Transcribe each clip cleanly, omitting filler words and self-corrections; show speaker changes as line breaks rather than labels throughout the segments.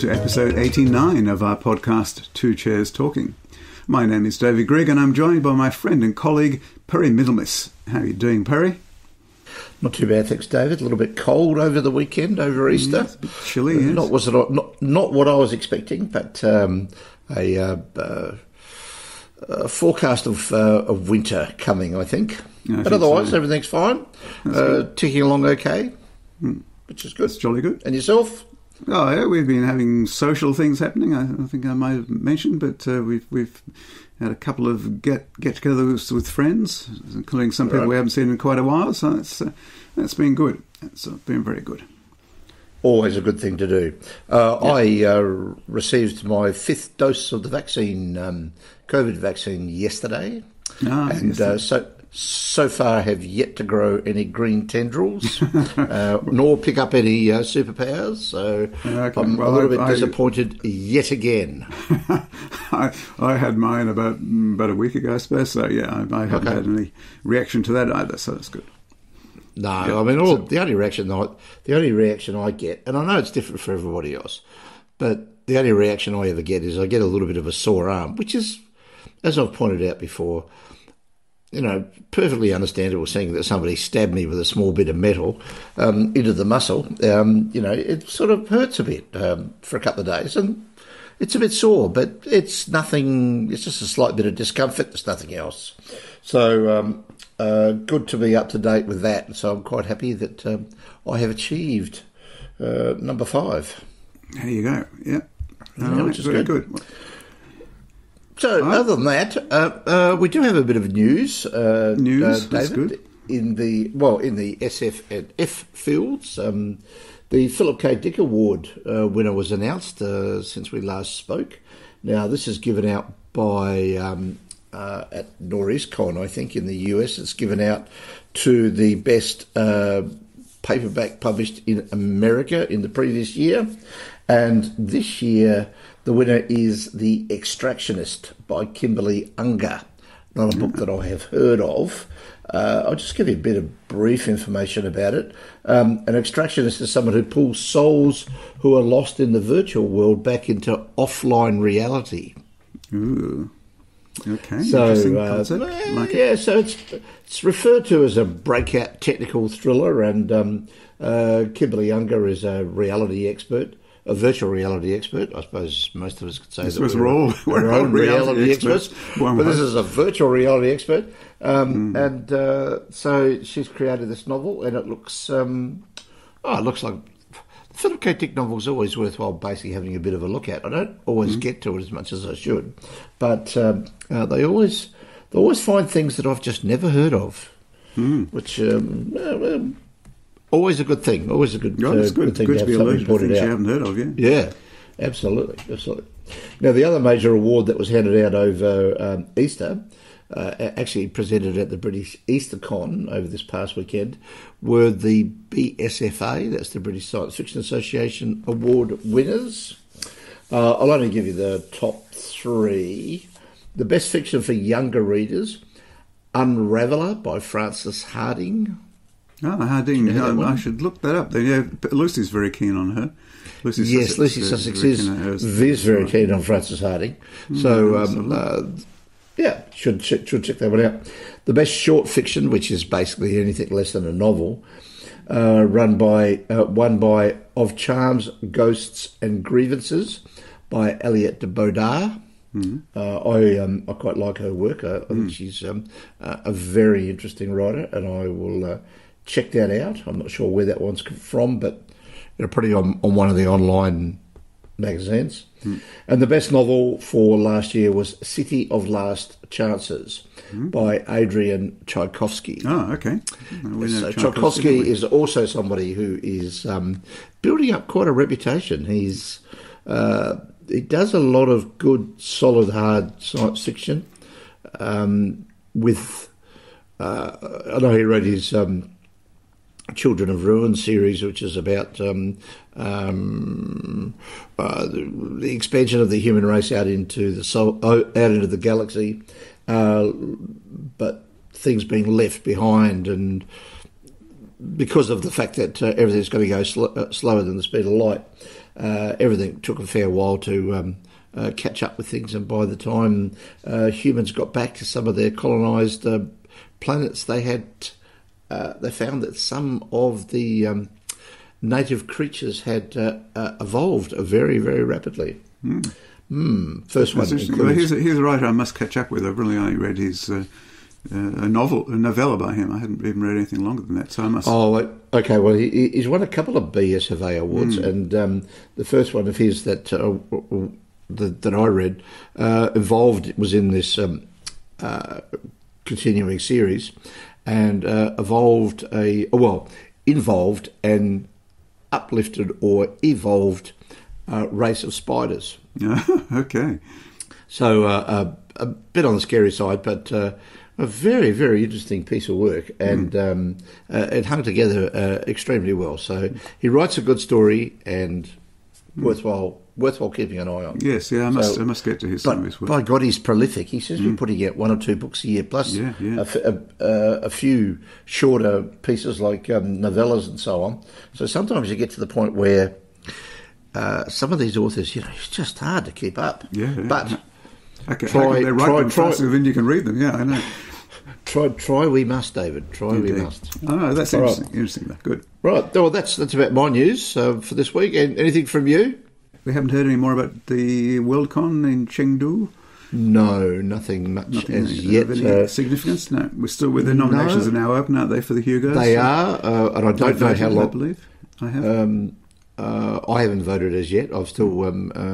to episode 89 of our podcast, Two Chairs Talking. My name is David Grigg and I'm joined by my friend and colleague, Perry Middlemiss. How are you doing, Perry?
Not too bad, thanks, David. A little bit cold over the weekend, over Easter.
It's a bit chilly, yes.
Not what I was expecting, but a forecast of winter coming, I think. But otherwise, everything's fine. Ticking along okay, which is good.
It's jolly good.
And yourself?
Oh, yeah, we've been having social things happening, I think I might have mentioned, but we've had a couple of get-togethers with friends, including some people we haven't seen in quite a while, so that's been good. It's been very good.
Always a good thing to do. I received my 5th dose of the vaccine, COVID vaccine, yesterday. So far have yet to grow any green tendrils, nor pick up any superpowers. So I'm a little bit disappointed yet again.
I had mine about a week ago, I suppose. So yeah, I haven't had any reaction to that either. So that's good.
No, I mean the only reaction I get, and I know it's different for everybody else, but the only reaction I ever get is I get a little bit of a sore arm, which is, as I've pointed out before, perfectly understandable, seeing that somebody stabbed me with a small bit of metal into the muscle. It sort of hurts a bit for a couple of days, and it's a bit sore, but it's nothing. It's just a slight bit of discomfort. There's nothing else. So good to be up to date with that. So I'm quite happy that I have achieved number 5.
There you go. Yeah,
which is
very
good. So, other than that, we do have a bit of news,
David,
that's good. in the SF and F fields. The Phillip K. Award winner was announced since we last spoke. Now, this is given out by at Northeastcon, I think, in the US. It's given out to the best paperback published in America in the previous year, and this year the winner is The Extractionist by Kimberly Unger, not a book that I have heard of. I'll just give you a bit of brief information about it. An extractionist is someone who pulls souls who are lost in the virtual world back into offline reality.
Ooh. Okay,
so,
interesting concept.
So it's referred to as a breakout technical thriller, and Kimberly Unger is a reality expert. A virtual reality expert, I suppose most of us could say that we're all reality experts, but this is a virtual reality expert. So she's created this novel, and it looks like the Phillip K. Dick novel is always worthwhile basically having a bit of a look at. I don't always get to it as much as I should, but they always find things that I've just never heard of, which. Always a good thing. Always a good, good thing to be alerted to things you haven't heard of. Yeah, absolutely. Now, the other major award that was handed out over Easter, actually presented at the British EasterCon over this past weekend, were the BSFA. That's the British Science Fiction Association Award winners. I'll only give you the top 3. The best fiction for younger readers: Unraveller by Frances Hardinge.
Oh, Harding. I should look that up. Yeah, Lucy's very keen on her. Lucy Sussex
is very keen on Frances Hardinge. Should check that one out. The best short fiction, which is basically anything less than a novel, won by Of Charms, Ghosts and Grievances by Aliette de Bodard. I quite like her work. I think she's a very interesting writer, and I will check that out. I'm not sure where that one's from, but probably on one of the online magazines. And the best novel for last year was City of Last Chances by Adrian Tchaikovsky.
Oh, okay.
So Tchaikovsky is also somebody who is building up quite a reputation. He does a lot of good, solid, hard science fiction. I know he wrote his Children of Ruin series, which is about the expansion of the human race out into the galaxy, but things being left behind, and because of the fact that everything's going to go slower than the speed of light, everything took a fair while to catch up with things, and by the time humans got back to some of their colonised planets, they found that some of the native creatures had evolved very, very rapidly. First one includes...
Well, he's a writer I must catch up with. I've really only read his a novella by him. I hadn't even read anything longer than that, so I must...
Oh, okay. Well, he's won a couple of BSFA awards, and the first one of his that I read Evolved was in this continuing series, and involved an uplifted or evolved race of spiders.
Okay.
So a bit on the scary side, but a very, very interesting piece of work, and it hung together extremely well. So he writes a good story, and worthwhile keeping an eye on.
Yes, yeah, I must get to his some of his work.
By God, he's prolific. He seems to be putting out 1 or 2 books a year, plus a few shorter pieces like novellas and so on. So sometimes you get to the point where some of these authors, it's just hard to keep up.
Yeah.
But
okay, they're writing faster than you can read them. Yeah, I know.
Try we must, David. We must.
Oh, that's interesting. Right. Interesting. Good.
Right. Well, that's about my news for this week. And anything from you?
We haven't heard any more about the Worldcon in Chengdou.
No, nothing much as yet.
Any significance? No, we're still with the nominations are now open, aren't they, for the Hugos?
They are, and I don't know how long.
I believe I have.
I haven't voted as yet. I'm still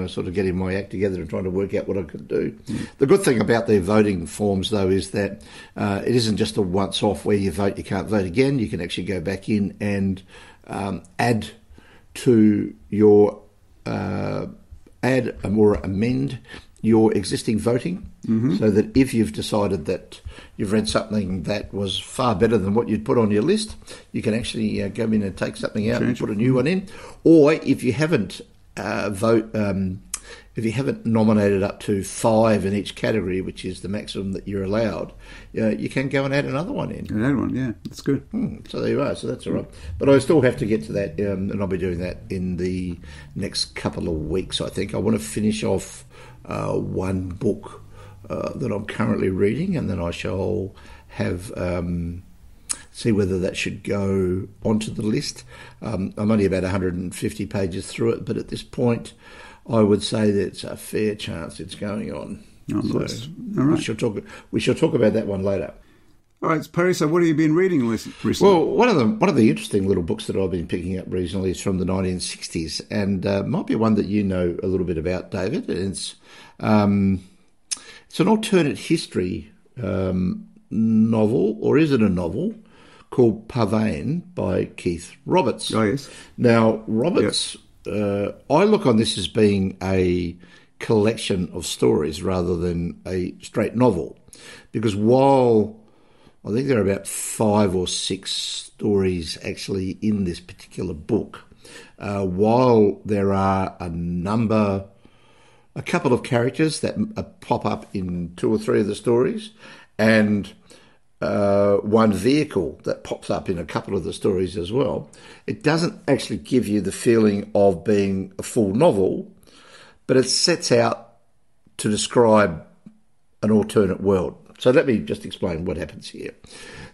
sort of getting my act together and trying to work out what I could do. The good thing about their voting forms, though, is that it isn't just a once-off where you vote, you can't vote again. You can actually go back in and add to your amend your existing voting, so that if you've decided that you've read something that was far better than what you'd put on your list, you can actually go in and take something out and put a new one in. Or if you haven't if you haven't nominated up to 5 in each category, which is the maximum that you're allowed, you can go and add another one in.
Another one, yeah, that's good.
So there you are. So that's all right. But I still have to get to that, and I'll be doing that in the next couple of weeks, I think. I want to finish off one book that I'm currently reading, and then I shall have see whether that should go onto the list. I'm only about 150 pages through it, but at this point I would say that it's a fair chance it's going on.
Oh,
so
all right.
We shall talk about that one later.
All right, Perry, so what have you been reading recently?
Well, one of the interesting little books that I've been picking up recently is from the 1960s, and might be one that you know a little bit about, David. It's an alternate history novel, or is it a novel, called Pavane by Keith Roberts.
Oh, yes.
Now, Roberts, I look on this as being a collection of stories rather than a straight novel, because while I think there are about 5 or 6 stories actually in this particular book, while there are a couple of characters that pop up in 2 or 3 of the stories, and one vehicle that pops up in a couple of the stories as well, it doesn't actually give you the feeling of being a full novel, but it sets out to describe an alternate world. So let me just explain what happens here.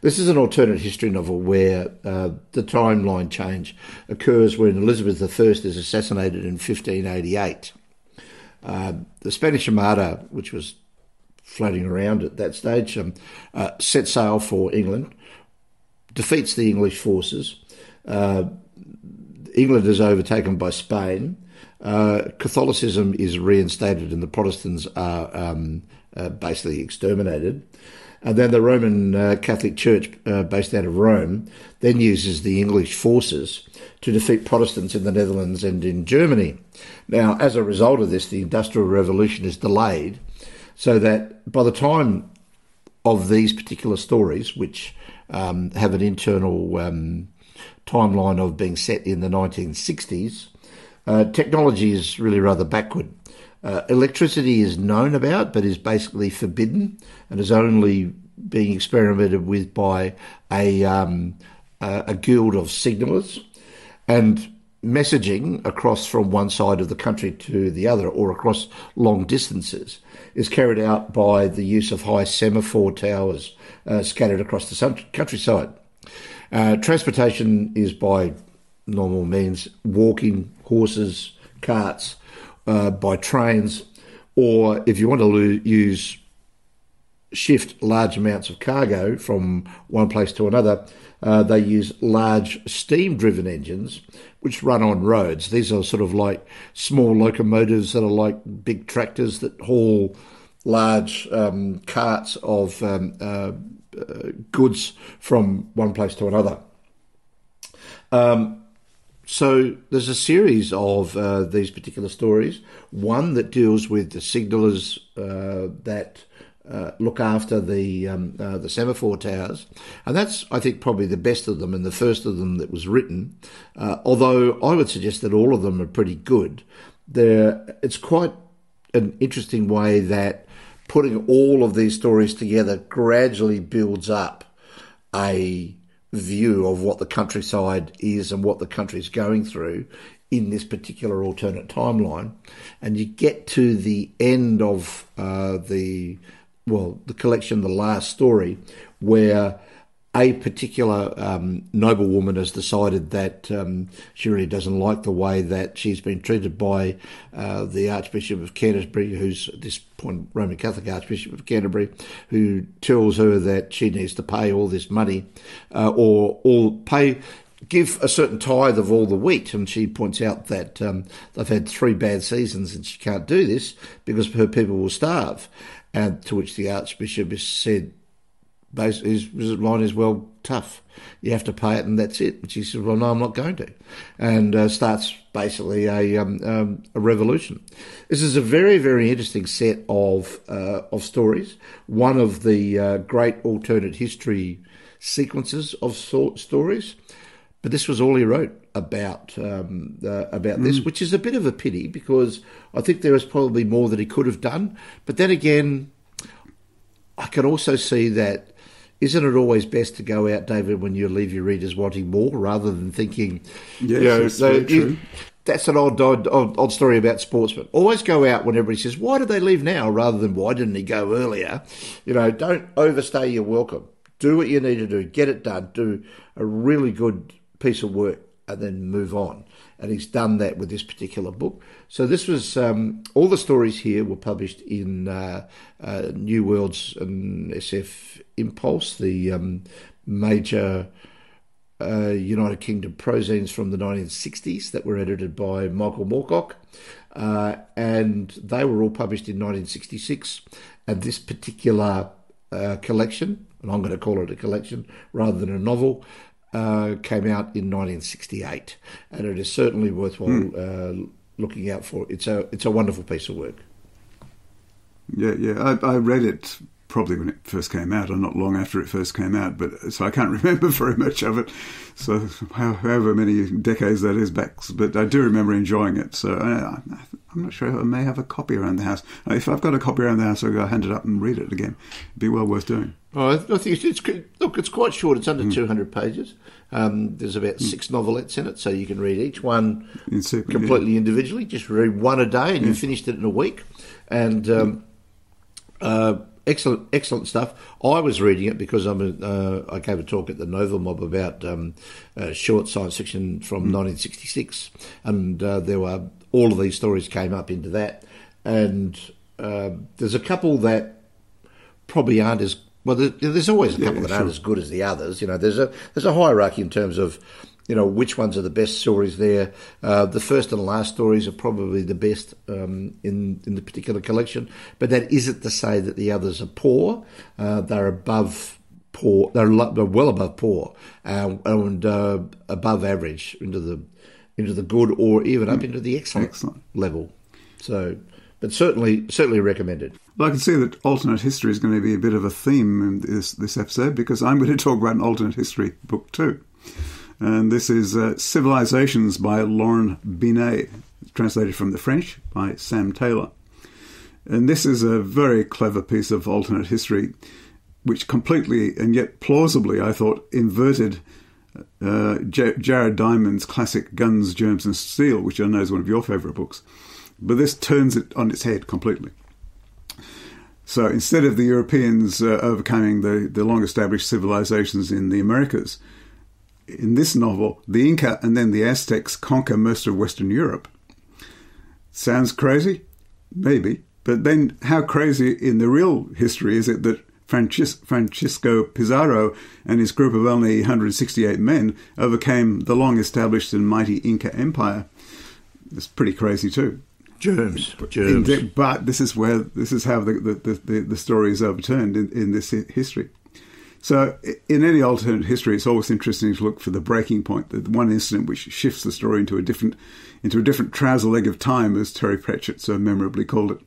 This is an alternate history novel where the timeline change occurs when Elizabeth I is assassinated in 1588. The Spanish Armada, which was floating around at that stage, set sail for England, defeats the English forces. England is overtaken by Spain. Catholicism is reinstated and the Protestants are basically exterminated. And then the Roman Catholic Church, based out of Rome, then uses the English forces to defeat Protestants in the Netherlands and in Germany. Now, as a result of this, the Industrial Revolution is delayed, so that by the time of these particular stories, which have an internal timeline of being set in the 1960s, technology is really rather backward. Electricity is known about, but is basically forbidden and is only being experimented with by a guild of signallers. And messaging across from one side of the country to the other or across long distances is carried out by the use of high semaphore towers scattered across the countryside. Transportation is by normal means, walking, horses, carts, by trains, or if you want to shift large amounts of cargo from one place to another, they use large steam-driven engines which run on roads. These are sort of like small locomotives that are like big tractors that haul large carts of goods from one place to another. So there's a series of these particular stories. One that deals with the signallers that look after the semaphore towers, and that's, I think, probably the best of them and the first of them that was written. Although I would suggest that all of them are pretty good. It's quite an interesting way that putting all of these stories together gradually builds up a view of what the countryside is and what the country's going through in this particular alternate timeline. And you get to the end of the collection, the last story, where a particular noblewoman has decided that she really doesn't like the way that she's been treated by the Archbishop of Canterbury, who's at this point Roman Catholic Archbishop of Canterbury, who tells her that she needs to pay all this money give a certain tithe of all the wheat. And she points out that they've had 3 bad seasons and she can't do this because her people will starve. And to which the Archbishop has said, his line is, well, tough. You have to pay it and that's it. And she said, well, no, I'm not going to. And starts basically a revolution. This is a very, very interesting set of stories. One of the great alternate history sequences of stories. But this was all he wrote about this, which is a bit of a pity because I think there is probably more that he could have done. But then again, I can also see that isn't it always best to go out, David, when you leave your readers wanting more rather than thinking,
yes, true.
That's an old story about sportsmen. Always go out when everybody says, why did they leave now, rather than why didn't he go earlier? Don't overstay your welcome. Do what you need to do. Get it done. Do a really good piece of work and then move on. And he's done that with this particular book. So this was, all the stories here were published in New Worlds and SF Impulse, the major United Kingdom prozines from the 1960s that were edited by Michael Moorcock. And they were all published in 1966. And this particular collection, and I'm going to call it a collection rather than a novel, came out in 1968, and it is certainly worthwhile looking out for. It's a wonderful piece of work.
Yeah. I read it probably when it first came out, or not long after it first came out, but so I can't remember very much of it. So however many decades that is back, but I do remember enjoying it. So I'm not sure. I may have a copy around the house. If I've got a copy around the house, I'll go hand it up and read it again. It'd be well worth doing.
Oh, I think it's quite short. It's under 200 pages. There's about 6 novelettes in it, so you can read each one completely individually. Just read one a day, and you finished it in a week. And excellent stuff. I was reading it because I gave a talk at the Nova Mob about short science fiction from 1966, and there were all of these stories came up into that. And there's a couple that probably aren't as well. There's always a couple that aren't as good as the others. There's a hierarchy in terms of which ones are the best stories there. The first and last stories are probably the best in the particular collection, but that isn't to say that the others are poor. They're above poor. They're well above poor and above average into the good, or even up into the excellent level. So, but certainly recommended.
Well, I can see that alternate history is going to be a bit of a theme in this episode, because I'm going to talk about an alternate history book too. And this is Civilisations by Laurent Binet, translated from the French by Sam Taylor. And this is a very clever piece of alternate history, which completely and yet plausibly, I thought, inverted Jared Diamond's classic Guns, Germs and Steel, which I know is one of your favourite books. But this turns it on its head completely. So instead of the Europeans overcoming the long-established civilizations in the Americas, in this novel, the Inca and then the Aztecs conquer most of Western Europe. Sounds crazy? Maybe. But then how crazy in the real history is it that Francisco Pizarro and his group of only 168 men overcame the long-established and mighty Inca Empire? It's pretty crazy too.
Germs.
But this is how the story is overturned in this history. So in any alternate history, it's always interesting to look for the breaking point, the one incident which shifts the story into a different trouser leg of time, as Terry Pratchett so memorably called it.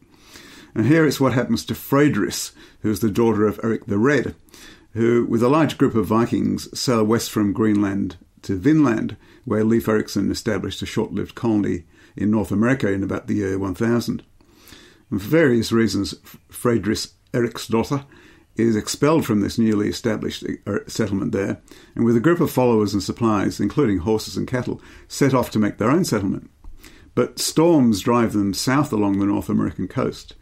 And here it's what happens to Freydris, who's the daughter of Eric the Red, who, with a large group of Vikings, sail west from Greenland to Vinland, where Leif Erikson established a short-lived colony in North America in about the year 1000. And for various reasons, Freydris Eriksdotter is expelled from this newly established settlement there, and with a group of followers and supplies, including horses and cattle, set off to make their own settlement. But storms drive them south along the North American coast,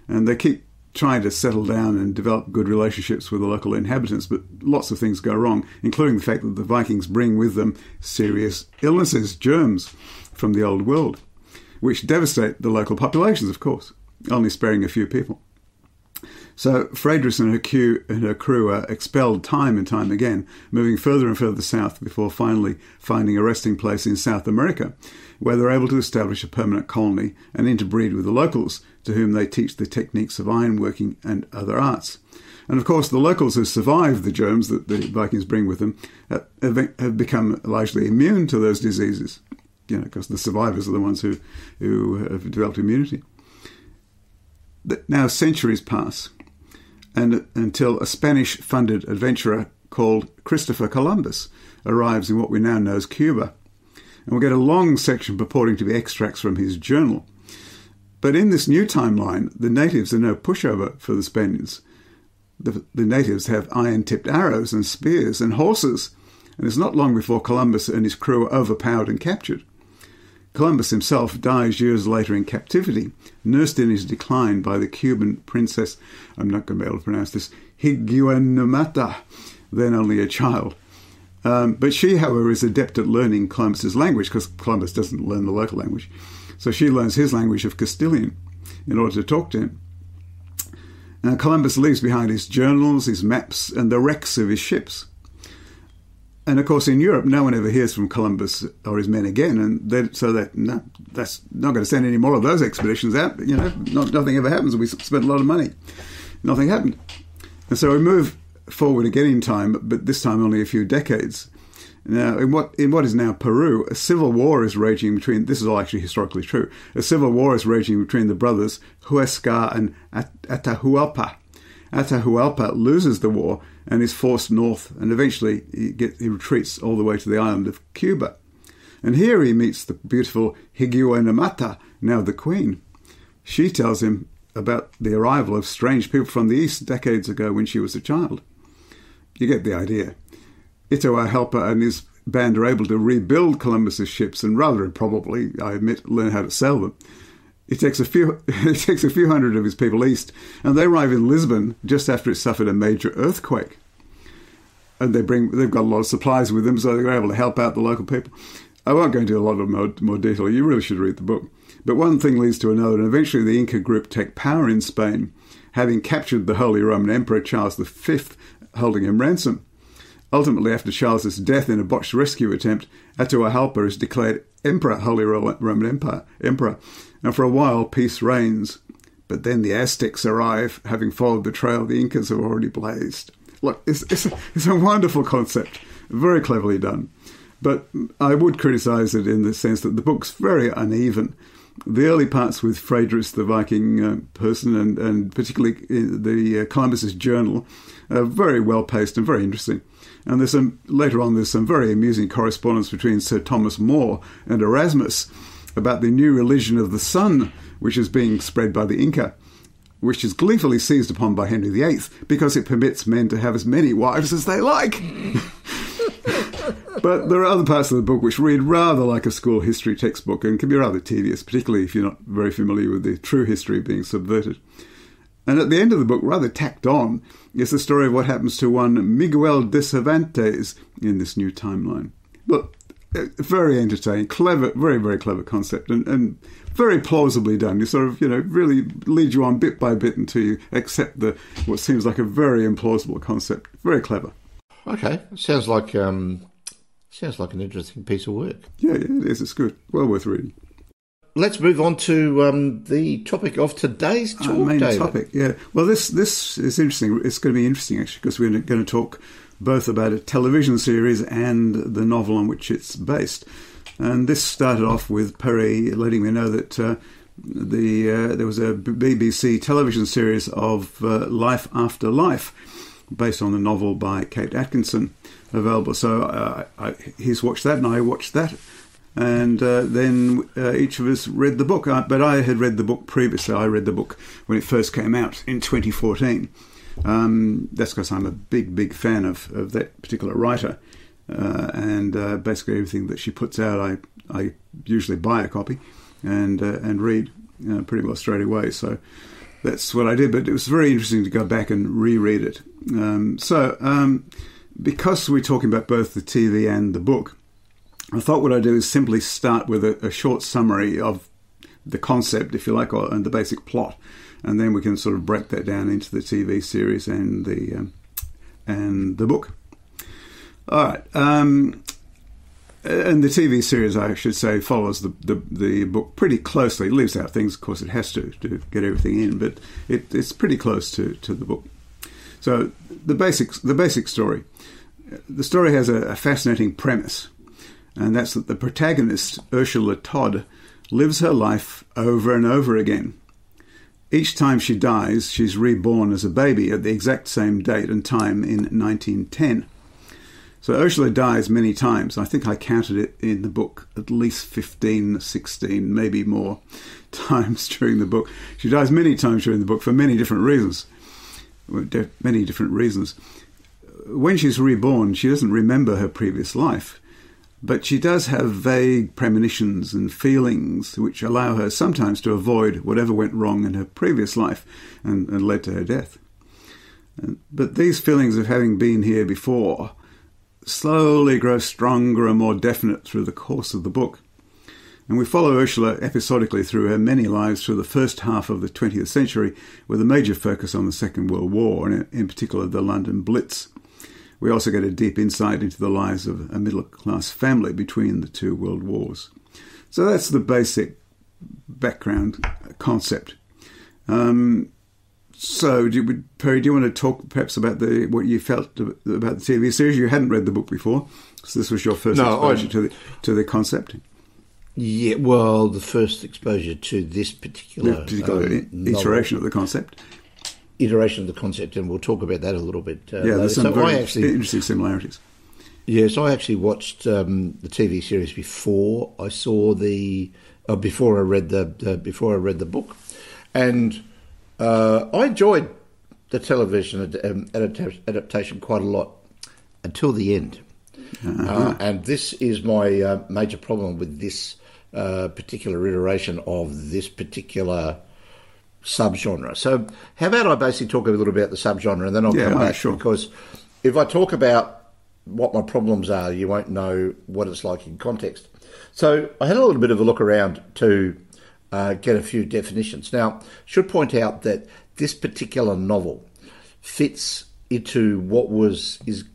and they keep trying to settle down and develop good relationships with the local inhabitants, but lots of things go wrong, including the fact that the Vikings bring with them serious illnesses, germs, from the old world, which devastate the local populations, of course, only sparing a few people. So Freydris and her crew are expelled time and time again, moving further and further south before finally finding a resting place in South America, where they're able to establish a permanent colony and interbreed with the locals, to whom they teach the techniques of ironworking and other arts. And of course, the locals who survive the germs that the Vikings bring with them have become largely immune to those diseases, because the survivors are the ones who have developed immunity. Now centuries pass, and until a Spanish-funded adventurer called Christopher Columbus arrives in what we now know as Cuba. And we'll get a long section purporting to be extracts from his journal. But in this new timeline, the natives are no pushover for the Spaniards. The natives have iron-tipped arrows and spears and horses, and it's not long before Columbus and his crew are overpowered and captured. Columbus himself dies years later in captivity, nursed in his decline by the Cuban princess, I'm not going to be able to pronounce this, Higuenemata, then only a child. But she, however, is adept at learning Columbus's language, because Columbus doesn't learn the local language. So she learns his language of Castilian in order to talk to him. Now, Columbus leaves behind his journals, his maps, and the wrecks of his ships. And of course, in Europe, no one ever hears from Columbus or his men again, and that's not going to send any more of those expeditions out. Nothing ever happens. We spent a lot of money. Nothing happened. And so we move forward again in time, but this time only a few decades. Now, in what is now Peru, a civil war is raging between, this is all actually historically true, a civil war is raging between the brothers Huescar and Atahualpa. Atahualpa loses the war and is forced north, and eventually he retreats all the way to the island of Cuba. And here he meets the beautiful Higuenemata, now the queen. She tells him about the arrival of strange people from the east decades ago when she was a child. You get the idea. Atahualpa and his band are able to rebuild Columbus's ships and rather improbably, I admit, learn how to sail them. He takes a few hundred of his people east, and they arrive in Lisbon just after it suffered a major earthquake. And they've got a lot of supplies with them, so they're able to help out the local people. I won't go into a lot of more detail. You really should read the book. But one thing leads to another, and eventually the Inca group take power in Spain, having captured the Holy Roman Emperor Charles V, holding him ransom. Ultimately, after Charles's death in a botched rescue attempt, Atahualpa is declared Emperor, Holy Roman Emperor. And for a while, peace reigns. But then the Aztecs arrive, having followed the trail the Incas have already blazed. Look, it's a wonderful concept, very cleverly done. But I would criticise it in the sense that the book's very uneven. The early parts with Freydris, the Viking person, and particularly the Columbus's journal, are very well-paced and very interesting. And later on there's some very amusing correspondence between Sir Thomas More and Erasmus about the new religion of the sun, which is being spread by the Inca, which is gleefully seized upon by Henry VIII because it permits men to have as many wives as they like. But there are other parts of the book which read rather like a school history textbook and can be rather tedious, particularly if you're not very familiar with the true history being subverted. And at the end of the book, rather tacked on, is the story of what happens to one Miguel de Cervantes in this new timeline. But very entertaining, clever, very, very clever concept, and very plausibly done. You sort of, really lead you on bit by bit until you accept what seems like a very implausible concept. Very clever.
Okay, sounds like an interesting piece of work.
Yeah, it is. It's good. Well worth reading.
Let's move on to the topic of today's talk,
main
David.
topic, yeah. Well, this is interesting. It's going to be interesting, actually, because we're going to talk both about a television series and the novel on which it's based. And this started off with Perry letting me know that there was a BBC television series of Life After Life, based on the novel by Kate Atkinson, available. So he's watched that, and I watched that. And then each of us read the book. But I had read the book previously. I read the book when it first came out in 2014. That's because I'm a big, big fan of that particular writer. And basically everything that she puts out, I usually buy a copy and read pretty well straight away. So that's what I did. But it was very interesting to go back and reread it. Because we're talking about both the TV and the book, I thought what I'd do is simply start with a short summary of the concept, if you like, and the basic plot, and then we can sort of break that down into the TV series and the book. All right, and the TV series, I should say, follows the book pretty closely. It leaves out things, of course, it has to get everything in, but it's pretty close to the book. So the basic story. The story has a fascinating premise. And that's that the protagonist, Ursula Todd, lives her life over and over again. Each time she dies, she's reborn as a baby at the exact same date and time in 1910. So Ursula dies many times. I think I counted it in the book at least 15, 16, maybe more times during the book. She dies many times during the book for many different reasons. When she's reborn, she doesn't remember her previous life. But she does have vague premonitions and feelings which allow her sometimes to avoid whatever went wrong in her previous life and led to her death. But these feelings of having been here before slowly grow stronger and more definite through the course of the book. And we follow Ursula episodically through her many lives through the first half of the 20th century, with a major focus on the Second World War, and in particular the London Blitz. We also get a deep insight into the lives of a middle-class family between the two world wars. So that's the basic background concept. So, Perry, do you want to talk perhaps about what you felt about the TV series? You hadn't read the book before, so this was your first exposure to the concept.
Yeah, well, the first exposure to this particular
iteration of the concept.
Iteration of the concept, and we'll talk about that a little bit
later. There's some very interesting similarities.
Yes, I actually watched the TV series before I saw before I read the book, and I enjoyed the television adaptation quite a lot until the end. And this is my major problem with this particular iteration of this particular subgenre. So how about I basically talk a little about the subgenre and then I'll come back, sure. Because if I talk about what my problems are, you won't know what it's like in context. So I had a little bit of a look around to get a few definitions. Now, should point out that this particular novel fits into what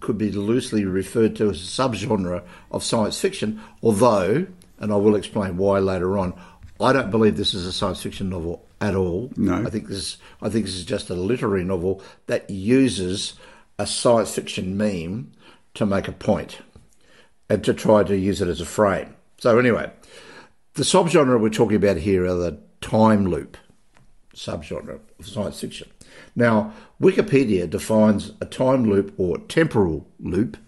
could be loosely referred to as a subgenre of science fiction, although, and I will explain why later on, I don't believe this is a science fiction novel at all.
No.
I think this is just a literary novel that uses a science fiction meme to make a point and to try to use it as a frame. So anyway, the subgenre we're talking about here are the time loop subgenre of science fiction. Now, Wikipedia defines a time loop or temporal loop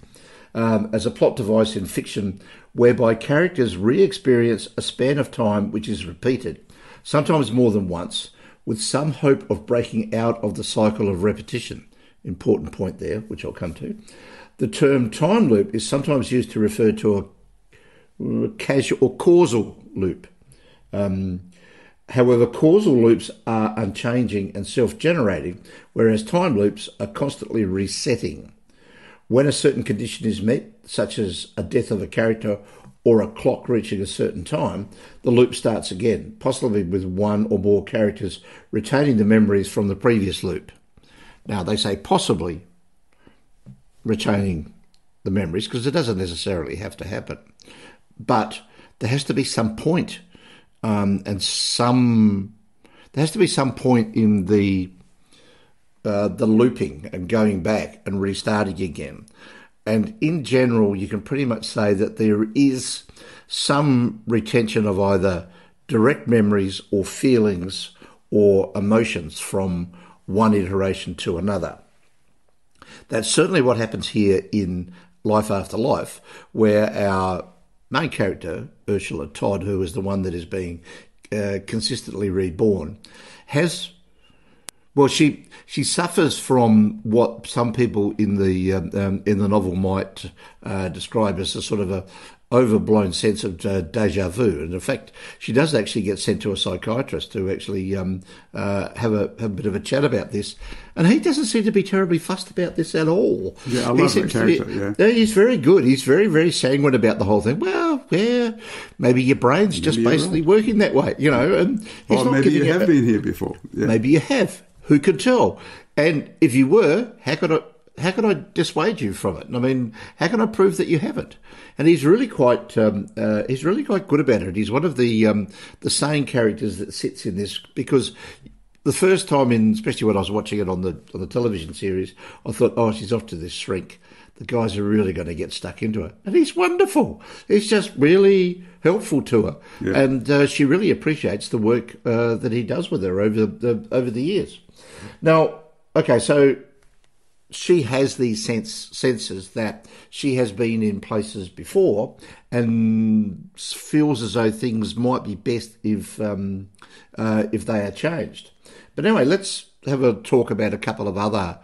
as a plot device in fiction whereby characters re-experience a span of time which is repeated, sometimes more than once, with some hope of breaking out of the cycle of repetition. important point there, which I'll come to. The term time loop is sometimes used to refer to a casual or causal loop. However, causal loops are unchanging and self-generating, whereas time loops are constantly resetting. When a certain condition is met, such as a death of a character or a clock reaching a certain time, the loop starts again, possibly with one or more characters retaining the memories from the previous loop. Now, they say possibly retaining the memories because it doesn't necessarily have to happen. But there has to be some point, there has to be some point in the looping and going back and restarting again. And in general, you can pretty much say that there is some retention of either direct memories or feelings or emotions from one iteration to another. That's certainly what happens here in Life After Life, where our main character, Ursula Todd, who is the one that is being consistently reborn, has... Well, she suffers from what some people in the novel might describe as a sort of a overblown sense of deja vu, and in fact, she does actually get sent to a psychiatrist to actually have a bit of a chat about this, and he doesn't seem to be terribly fussed about this at all.
Yeah, I love that character. Yeah,
he's very good. He's very, very sanguine about the whole thing. Well, yeah, maybe your brain's just basically working that way, you know. And he's not
maybe you have been here before. Yeah.
Maybe you have. Who could tell? And if you were, how could I dissuade you from it? I mean, how can I prove that you haven't? And he's really quite good about it. He's one of the sane characters that sits in this, because the first time especially when I was watching it on the television series, I thought, oh, she's off to this shrink. The guys are really going to get stuck into her. And he's wonderful. He's just really helpful to her. Yeah. And she really appreciates the work that he does with her over the years. Now, okay, so she has these senses that she has been in places before and feels as though things might be best if they are changed. But anyway, let's have a talk about a couple of other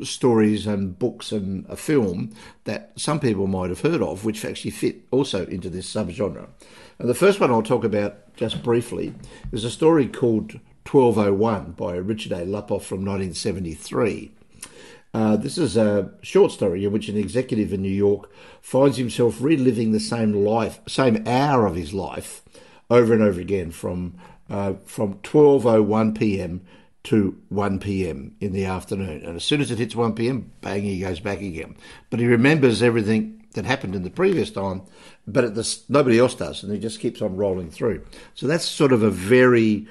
stories and books and a film that some people might have heard of, which actually fit also into this subgenre. And the first one I'll talk about just briefly is a story called 1201 by Richard A. Lupoff from 1973. This is a short story in which an executive in New York finds himself reliving the same hour of his life over and over again from 12:01 p.m. to 1 p.m. in the afternoon. And as soon as it hits 1 p.m, bang, he goes back again. But he remembers everything that happened in the previous time, but nobody else does, and he just keeps on rolling through. So that's sort of a very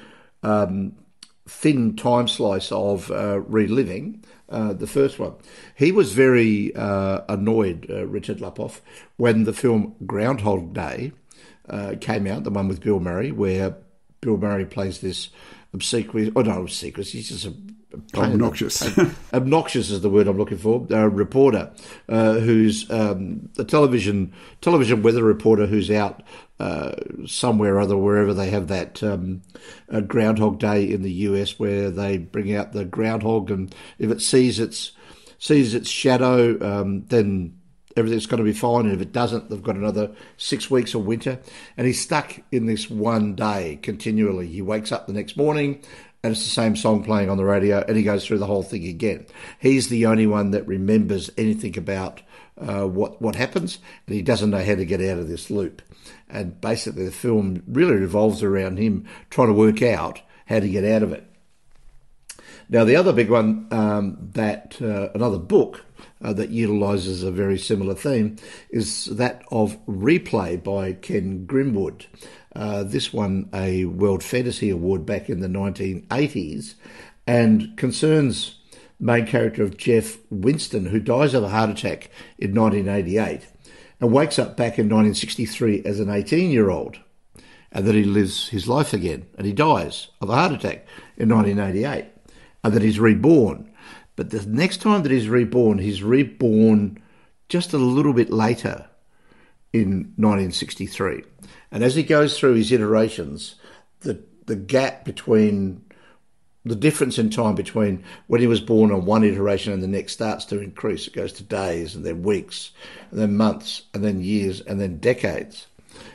thin time slice of reliving the first one. He was very annoyed, Richard Lupoff, when the film Groundhog Day came out, the one with Bill Murray, where Bill Murray plays this obsequious, he's just
obnoxious.
Obnoxious is the word I'm looking for. A reporter who's a television weather reporter who's out somewhere or other, wherever they have that Groundhog Day in the US, where they bring out the groundhog, and if it sees its shadow, then everything's going to be fine, and if it doesn't, they've got another 6 weeks of winter. And he's stuck in this one day continually. He wakes up the next morning and it's the same song playing on the radio, and he goes through the whole thing again. He's the only one that remembers anything about what happens, and he doesn't know how to get out of this loop. And basically the film really revolves around him trying to work out how to get out of it. Now, the other big one, another book that utilises a very similar theme, is that of Replay by Ken Grimwood. This won a World Fantasy Award back in the 1980s and concerns the main character of Jeff Winston, who dies of a heart attack in 1988 and wakes up back in 1963 as an 18-year-old, and that he lives his life again, and he dies of a heart attack in 1988, and that he's reborn. But the next time that he's reborn just a little bit later in 1963. And as he goes through his iterations, the gap between the difference in time between when he was born and one iteration and the next starts to increase. It goes to days and then weeks and then months and then years and then decades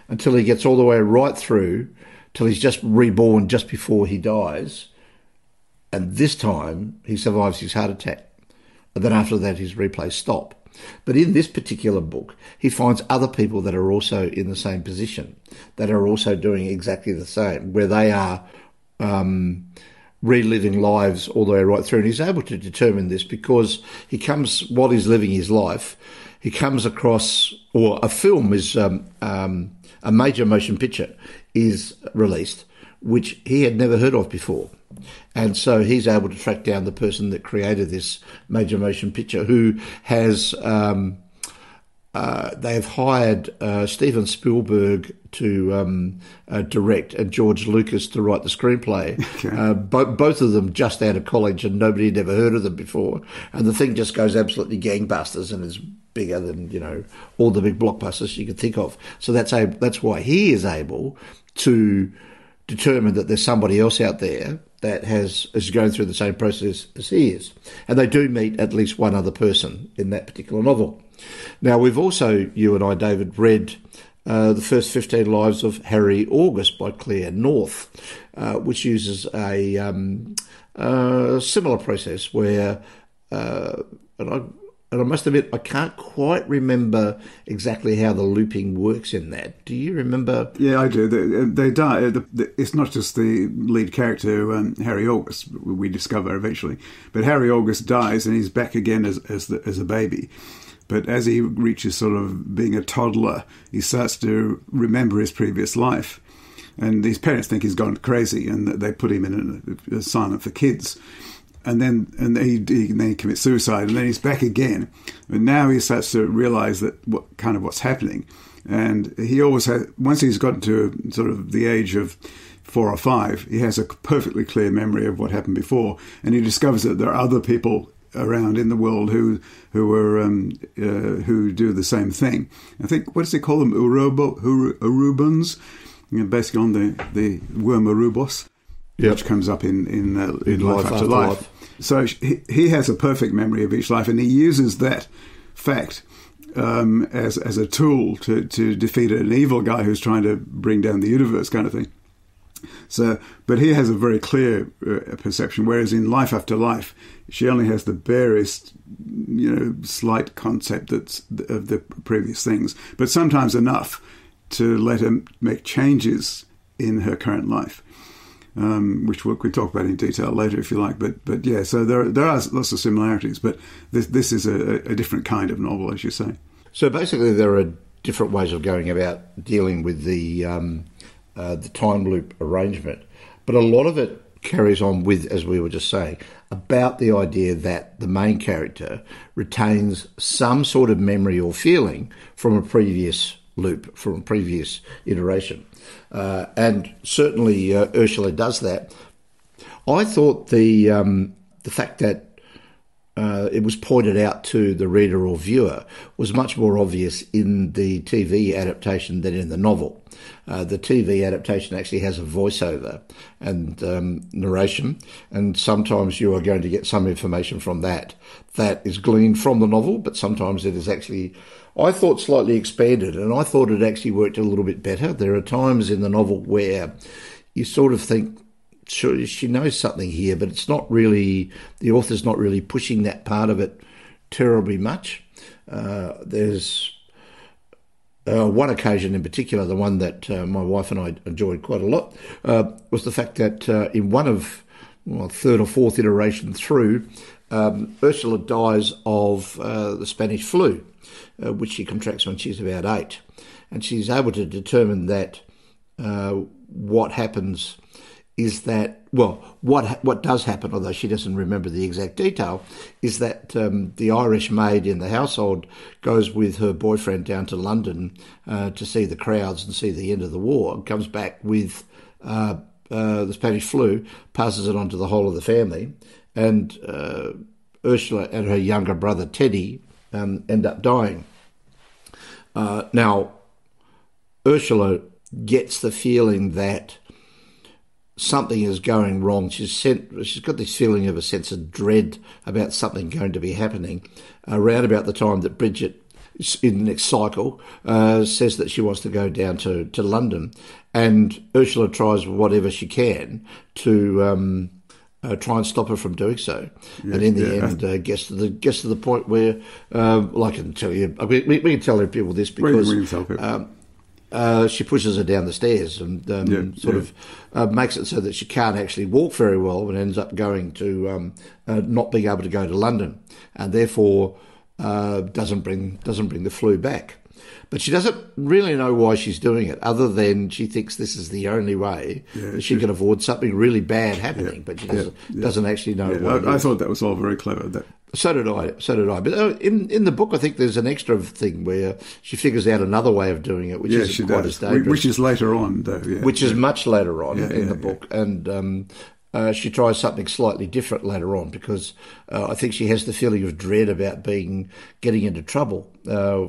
until he gets all the way right through till he's just reborn just before he dies. And this time he survives his heart attack. And then after that his replays stop. But in this particular book, he finds other people that are also in the same position, that are also doing exactly the same, where they are reliving lives all the way right through. And he's able to determine this because he comes, while he's living his life, he comes across, or a film is, a major motion picture is released, which he had never heard of before. And so he's able to track down the person that created this major motion picture, who has, they've hired Steven Spielberg to direct and George Lucas to write the screenplay. Okay. Both of them just out of college, and nobody had ever heard of them before. And the thing just goes absolutely gangbusters and is bigger than, all the big blockbusters you could think of. So that's why he is able to determine that there's somebody else out there that is going through the same process as he is. And they do meet at least one other person in that particular novel. Now, we've also, you and I, David, read the first 15 lives of Harry August by Claire North, which uses a similar process where, and I must admit, I can't quite remember exactly how the looping works in that. Do you remember?
Yeah, I do. They die. It's not just the lead character, Harry August, we discover eventually, but Harry August dies and he's back again as a baby. But as he reaches sort of being a toddler, he starts to remember his previous life. And his parents think he's gone crazy, and they put him in an asylum for kids. And then he commits suicide, and then he's back again. And now he starts to realise that what's happening. And he always has, once he's gotten to sort of the age of 4 or 5, he has a perfectly clear memory of what happened before. And he discovers that there are other people around in the world who do the same thing. I think, what does he call them? Urubans, basically on the worm Urubos. Yep. Which comes up in Life After Life. So he has a perfect memory of each life, and he uses that fact as a tool to defeat an evil guy who's trying to bring down the universe, kind of thing. So, but he has a very clear perception, whereas in Life After Life, she only has the barest, slight concept of the previous things, but sometimes enough to let her make changes in her current life. Which we could talk about in detail later if you like, but yeah, so there are lots of similarities, but this is a different kind of novel, as you say.
So basically there are different ways of going about dealing with the time loop arrangement, but a lot of it carries on with, as we were just saying, about the idea that the main character retains some sort of memory or feeling from a previous loop, from a previous iteration. And certainly Ursula does that. I thought the fact that it was pointed out to the reader or viewer was much more obvious in the TV adaptation than in the novel. The TV adaptation actually has a voiceover and narration, and sometimes you are going to get some information from that is gleaned from the novel, but sometimes it is actually, I thought, slightly expanded, and I thought it actually worked a little bit better. There are times in the novel where you sort of think, sure, she knows something here, but it's not really, the author's not really pushing that part of it terribly much. There's one occasion in particular, the one that my wife and I enjoyed quite a lot, was the fact that in one of, third or fourth iteration through, Ursula dies of the Spanish flu, which she contracts when she's about 8. And she's able to determine that what happens is that, what does happen, although she doesn't remember the exact detail, is that the Irish maid in the household goes with her boyfriend down to London to see the crowds and see the end of the war, and comes back with the Spanish flu, passes it on to the whole of the family, and Ursula and her younger brother Teddy end up dying. Now, Ursula gets the feeling that something is going wrong. She's got this feeling of a sense of dread about something going to be happening around about the time that Bridget, in the next cycle, says that she wants to go down to London, and Ursula tries whatever she can to try and stop her from doing so. Yeah, and in the end, gets to the point where, I can tell you, we can tell people this because she pushes her down the stairs and makes it so that she can't actually walk very well, and ends up going to not being able to go to London, and therefore doesn't bring the flu back. But she doesn't really know why she's doing it, other than she thinks this is the only way that she can avoid something really bad happening. But she doesn't actually know why.
I thought that was all very clever.
So did I. But in the book, I think there's an extra thing where she figures out another way of doing it, which isn't quite as dangerous.
Which is later on, though.
Which is much later on in the book. And she tries something slightly different later on, because I think she has the feeling of dread about getting into trouble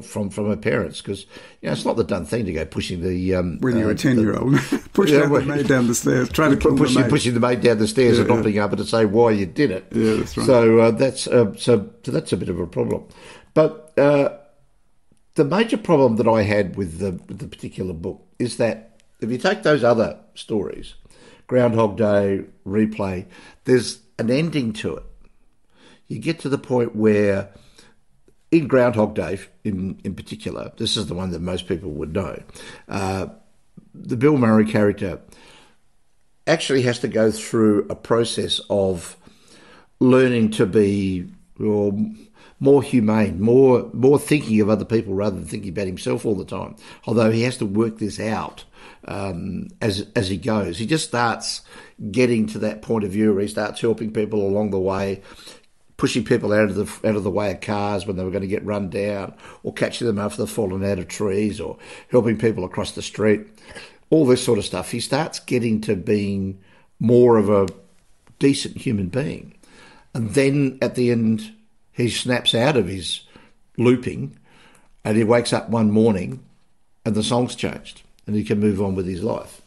from her parents, because it's not the done thing to go pushing the
when you're a 10-year-old pushing the maid down the stairs, trying to
pushing the maid down the stairs and not being able to say why you did it.
Yeah, that's right.
So that's a bit of a problem. But the major problem that I had with the particular book is that if you take those other stories, Groundhog Day, Replay, there's an ending to it. You get to the point where, in Groundhog Day in particular, this is the one that most people would know, the Bill Murray character actually has to go through a process of learning to be more humane, more thinking of other people rather than thinking about himself all the time, although he has to work this out as he goes. He just starts getting to that point of view where he starts helping people along the way, pushing people out of the way of cars when they were going to get run down, or catching them after they've fallen out of trees, or helping people across the street, all this sort of stuff. He starts getting to being more of a decent human being. And then at the end, he snaps out of his looping and he wakes up one morning and the song's changed and he can move on with his life.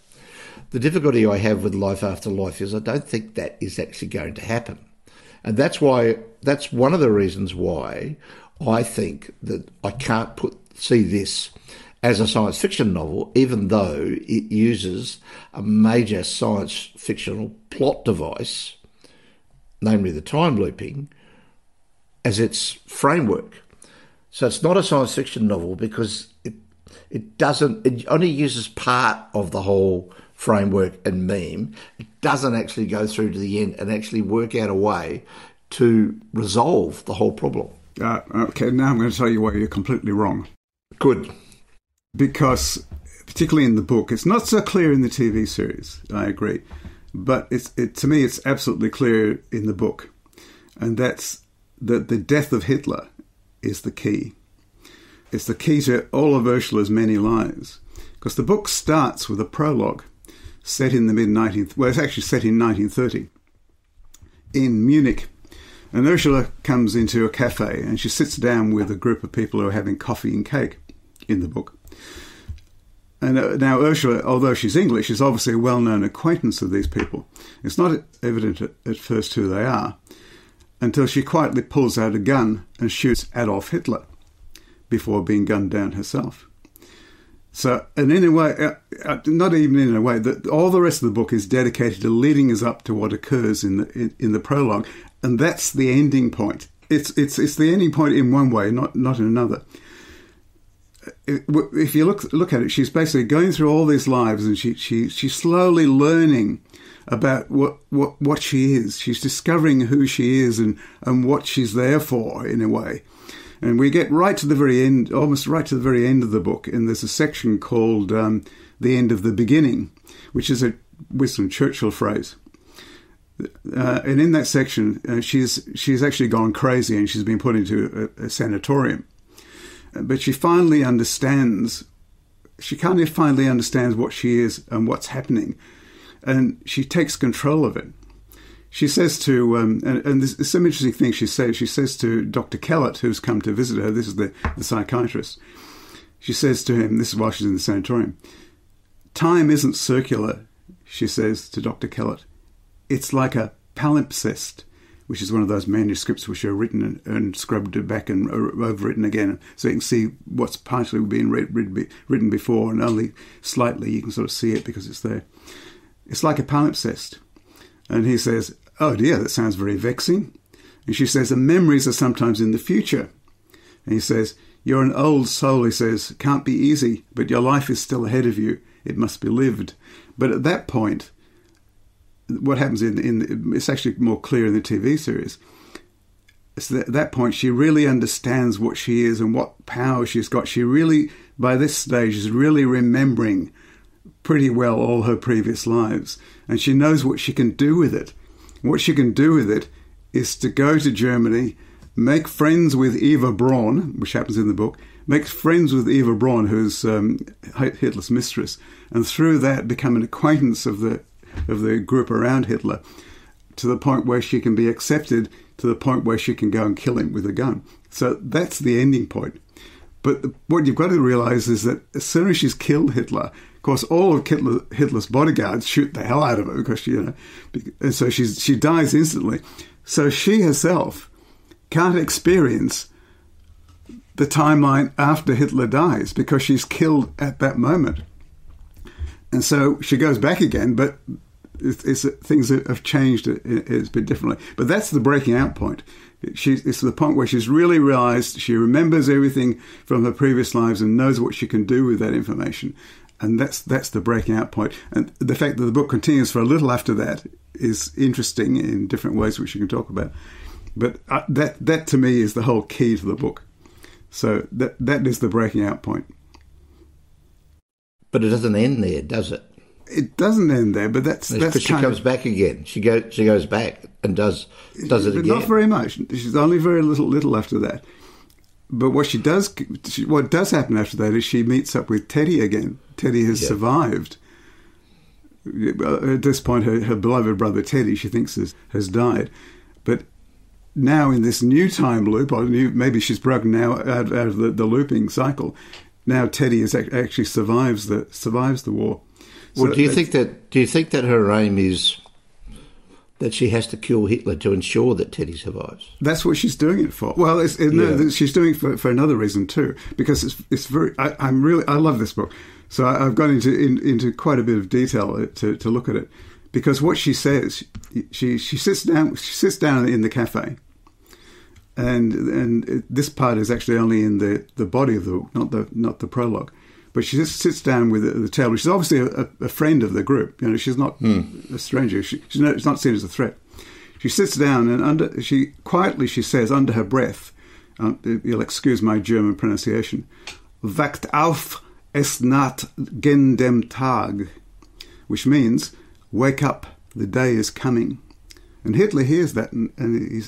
The difficulty I have with Life After Life is I don't think that is actually going to happen. And that's one of the reasons why I think that I can't see this as a science fiction novel, even though it uses a major science fictional plot device, namely the time looping, as its framework. So it's not a science fiction novel because it only uses part of the whole framework and meme. It doesn't actually go through to the end and actually work out a way to resolve the whole problem.
Okay, now I'm going to tell you why you're completely wrong.
Good.
Because, particularly in the book, it's not so clear in the TV series, I agree. But to me, it's absolutely clear in the book. And that's that the death of Hitler is the key. It's the key to all of Ursula's many lives. Because the book starts with a prologue set in the it's actually set in 1930 in Munich. And Ursula comes into a cafe and she sits down with a group of people who are having coffee and cake in the book. And now Ursula, although she's English, is obviously a well-known acquaintance of these people. It's not evident at first who they are, until she quietly pulls out a gun and shoots Adolf Hitler before being gunned down herself. So, and in a way, not even in a way, that all the rest of the book is dedicated to leading us up to what occurs in the prologue, and that's the ending point. It's the ending point in one way, not in another. If you look at it, she's basically going through all these lives, and she's slowly learning about what she is. She's discovering who she is and what she's there for, in a way. And we get right to the very end, almost right to the very end of the book, and there's a section called The End of the Beginning, which is a Winston Churchill phrase. And in that section, she's actually gone crazy and she's been put into a sanatorium. But she finally understands what she is and what's happening. And she takes control of it. She says to, and there's some interesting things she says. She says to Dr. Kellett, who's come to visit her, this is the psychiatrist, she says to him, this is while she's in the sanatorium, time isn't circular, she says to Dr. Kellett, it's like a palimpsest, which is one of those manuscripts which are written and scrubbed back and overwritten again, so you can see what's partially been written before, and only slightly you can sort of see it because it's there. It's like a palimpsest. And he says, oh dear, that sounds very vexing. And she says, the memories are sometimes in the future. And he says, you're an old soul, he says, can't be easy, but your life is still ahead of you. It must be lived. But at that point, what happens it's actually more clear in the TV series. So at that point, she really understands what she is and what power she's got. She really, by this stage, is really remembering pretty well all her previous lives. And she knows what she can do with it. What she can do with it is to go to Germany, make friends with Eva Braun, which happens in the book, makes friends with Eva Braun, who's Hitler's mistress, and through that become an acquaintance of the group around Hitler, to the point where she can be accepted, to the point where she can go and kill him with a gun. So that's the ending point. But what you've got to realise is that as soon as she's killed Hitler, of course, all of Hitler's bodyguards shoot the hell out of her because and so she dies instantly. So she herself can't experience the timeline after Hitler dies because she's killed at that moment. And so she goes back again, but things have changed. It's been differently. But that's the breaking out point. It's the point where she's really realised she remembers everything from her previous lives and knows what she can do with that information. And that's the breaking out point. And the fact that the book continues for a little after that is interesting in different ways, which you can talk about. But that to me is the whole key to the book. So that is the breaking out point.
But it doesn't end there, does it?
It doesn't end there, but that's
because she comes back again. She goes back and does it
but
again.
Not very much. She's only very little after that. But what does happen after that is she meets up with Teddy again. Teddy has survived. At this point, her beloved brother Teddy, she thinks has died. But now in this new time loop, or maybe she's broken now out of the looping cycle. Now Teddy actually survives the war.
Well, do you think that her aim is that she has to kill Hitler to ensure that Teddy survives?
That's what she's doing it for. Well, she's doing it for another reason too, because it's very. I love this book, so I've gone into quite a bit of detail to look at it, because what she says, she sits down in the cafe. And this part is actually only in the body of the book, not the prologue. But she just sits down with the table. She's obviously a friend of the group. She's not a stranger. She's not seen as a threat. She sits down and she says under her breath, you'll excuse my German pronunciation, "Wacht auf, es naht gen dem Tag," which means "wake up, the day is coming." And Hitler hears that and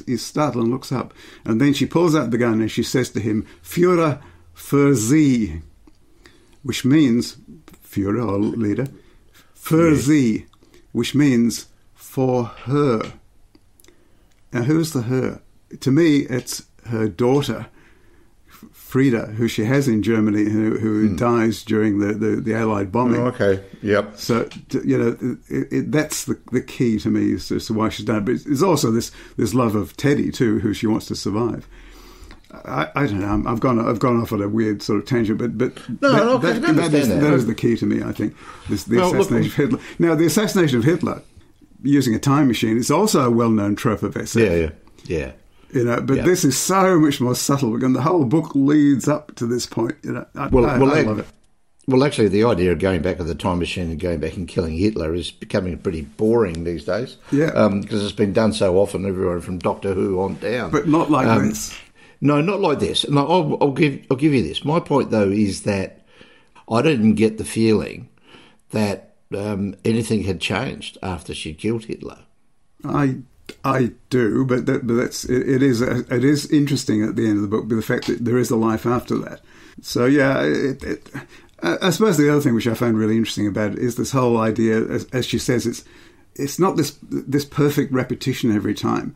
he's startled and looks up. And then she pulls out the gun and she says to him, "Führer, für Sie," which means, Führer, or leader, "für Sie," which means for her. Now, who's the her? To me, it's her daughter, Frieda, who she has in Germany, who dies during the Allied bombing.
Oh, okay, yep.
So, that's the key to me as to why she's done it. But it's also this love of Teddy, too, who she wants to survive. I don't know. I've gone off on a weird sort of tangent, but that is the key to me, I think, the assassination of Hitler. Now, the assassination of Hitler, using a time machine, is also a well-known trope of SF.
Yeah.
But this is so much more subtle, and the whole book leads up to this point. I love it.
Well, actually, the idea of going back with the time machine and going back and killing Hitler is becoming pretty boring these days.
Yeah.
Because it's been done so often, everyone from Doctor Who on down.
But not like this.
No, not like this. And I'll give you this. My point, though, is that I didn't get the feeling that anything had changed after she killed Hitler.
I do, but it is interesting at the end of the book, the fact that there is a life after that. So I suppose the other thing which I found really interesting about it is this whole idea, as she says, it's not this perfect repetition every time.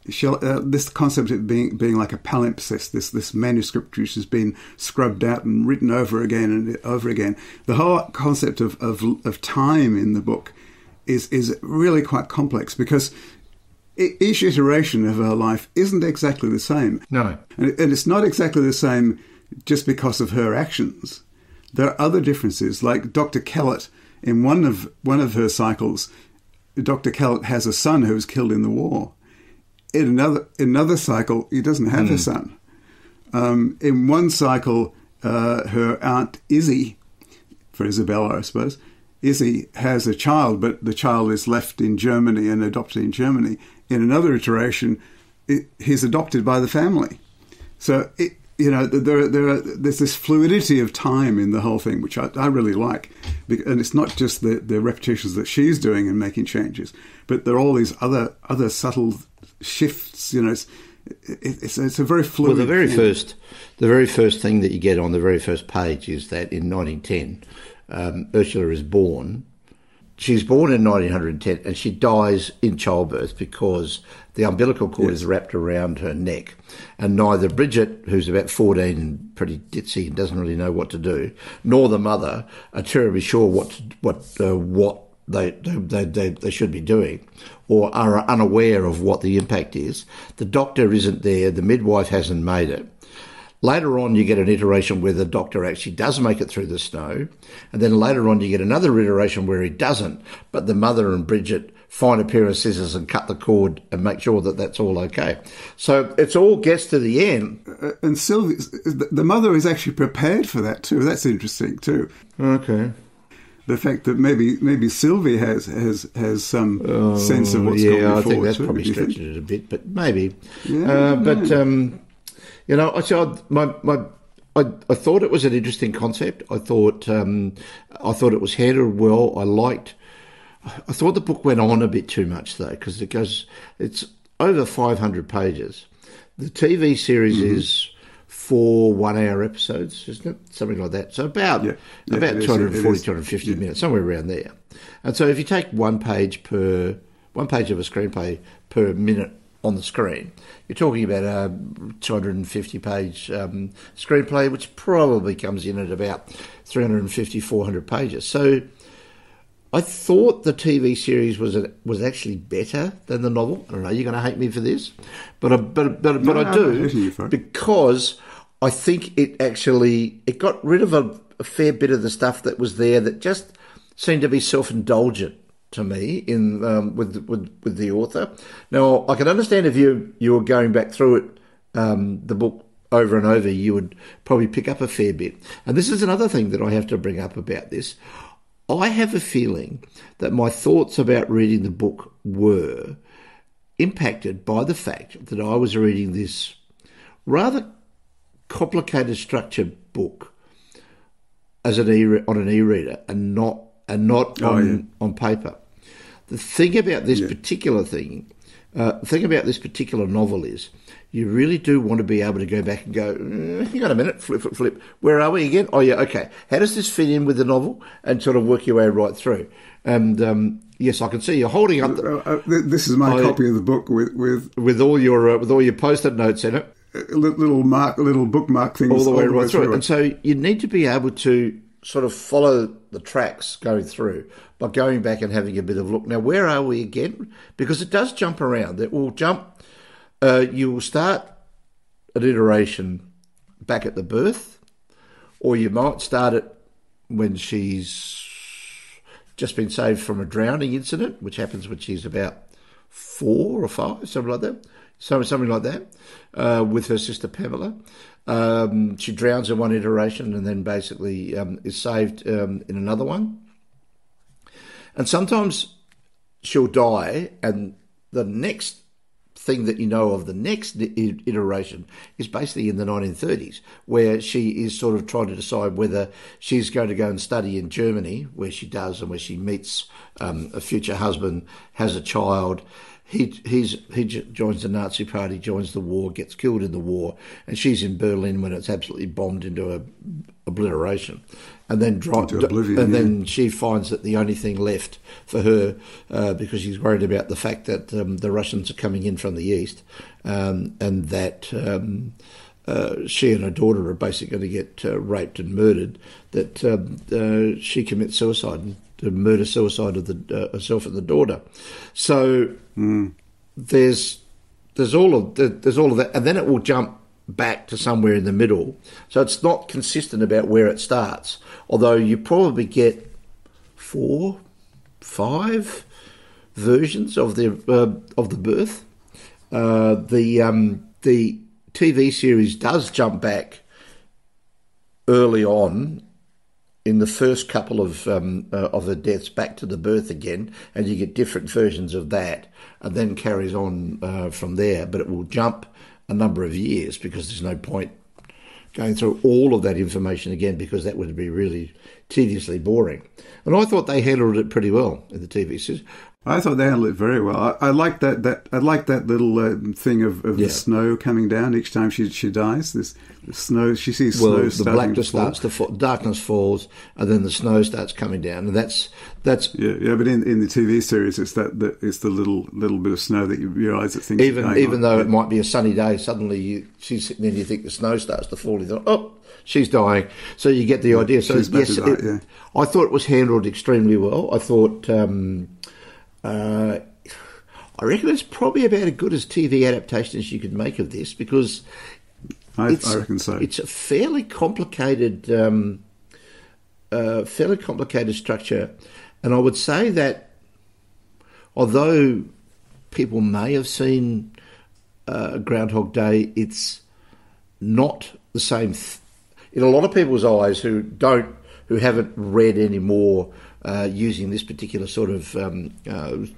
This concept of being like a palimpsest, this manuscript which has been scrubbed out and written over again and over again. The whole concept of time in the book is really quite complex because each iteration of her life isn't exactly the same.
No.
And it's not exactly the same just because of her actions. There are other differences, like Dr. Kellett. In one of her cycles, Dr. Kellett has a son who was killed in the war. In another cycle, he doesn't have a son. In one cycle, her aunt Izzy, for Isabella, I suppose, Izzy has a child, but the child is left in Germany and adopted in Germany. In another iteration, he's adopted by the family. So, there's this fluidity of time in the whole thing, which I really like. And it's not just the repetitions that she's doing and making changes, but there are all these other subtle shifts. It's a very fluid.
Well, the very first thing that you get on the very first page is that in 1910, Ursula is born. She's born in 1910 and she dies in childbirth because the umbilical cord is wrapped around her neck. And neither Bridget, who's about 14 and pretty ditzy and doesn't really know what to do, nor the mother are terribly sure what they should be doing, or are unaware of what the impact is. The doctor isn't there. The midwife hasn't made it. Later on, you get an iteration where the doctor actually does make it through the snow. And then later on, you get another iteration where he doesn't. But the mother and Bridget find a pair of scissors and cut the cord and make sure that that's all okay. So it's all gets to the end.
And Sylvie, the mother is actually prepared for that too. That's interesting too.
Okay.
The fact that maybe Sylvie has some sense of what's going on.
I think that's probably stretching it a bit, but maybe. Yeah, I thought it was an interesting concept. I thought it was handled well. I thought the book went on a bit too much though, because it's over 500 pages. The TV series is 4 1-hour episodes, isn't it? Something like that. So about 240, 250 minutes, somewhere around there. And so if you take one page of a screenplay per minute on the screen, you're talking about a 250-page screenplay, which probably comes in at about 350, 400 pages. So I thought the TV series was actually better than the novel. I don't know, you're going to hate me for this, but I do, because I think it got rid of a fair bit of the stuff that was there that just seemed to be self-indulgent to me with the author. Now, I can understand if you were going back through it, the book over and over, you would probably pick up a fair bit. And this is another thing that I have to bring up about this. I have a feeling that my thoughts about reading the book were impacted by the fact that I was reading this rather complicated structured book as on an e-reader and not on paper. The thing about this particular novel is you really do want to be able to go back and go, hang on a minute, flip. Where are we again? Oh, yeah, okay. How does this fit in with the novel? And sort of work your way right through. And yes, I can see you're holding up.
This is my copy of the book with
all your post-it notes in it,
little bookmark things
all the way right through it. And so you need to be able to sort of follow the tracks going through by going back and having a bit of look. Now, where are we again? Because it does jump around. It will jump. You will start an iteration back at the birth, or you might start it when she's just been saved from a drowning incident, which happens when she's about 4 or 5, something like that. Something like that, with her sister Pamela. She drowns in one iteration and then basically is saved in another one. And sometimes she'll die, and the next thing that you know of the next iteration is basically in the 1930s, where she is sort of trying to decide whether she's going to go and study in Germany, where she does, and where she meets a future husband, has a child. He joins the Nazi party, joins the war, gets killed in the war, and she's in Berlin when it's absolutely bombed into obliteration, and then then she finds that the only thing left for her, because she's worried about the fact that the Russians are coming in from the east, and that she and her daughter are basically going to get raped and murdered, that she commits suicide and murder-suicide of herself and the daughter. So there's all of that, and then it will jump back to somewhere in the middle. So it's not consistent about where it starts, although you probably get 4, 5 versions of the birth. The TV series does jump back early on in the first couple of the deaths back to the birth again, and you get different versions of that, and then carries on from there. But it will jump a number of years because there's no point going through all of that information again, because that would be really tediously boring. And I thought they handled it pretty well in the TV series.
I thought they handled it very well. I like that. I like that little thing of the snow coming down each time she dies. The snow. She sees snow.
The blackness starts to fall, darkness falls, and then the snow starts coming down, and that's
yeah. But in the TV series, it's it's the little bit of snow that you realise that things
even though it might be a sunny day, suddenly she's sitting there and you think the snow starts to fall. You thought, oh, she's dying. So you get the idea. So yes, I thought it was handled extremely well. I thought. I reckon it's probably about as good as TV adaptation as you could make of this, because
I reckon so.
It's a fairly complicated structure, and I would say that although people may have seen Groundhog Day, it's not the same in a lot of people's eyes who haven't read any more. Using this particular sort of in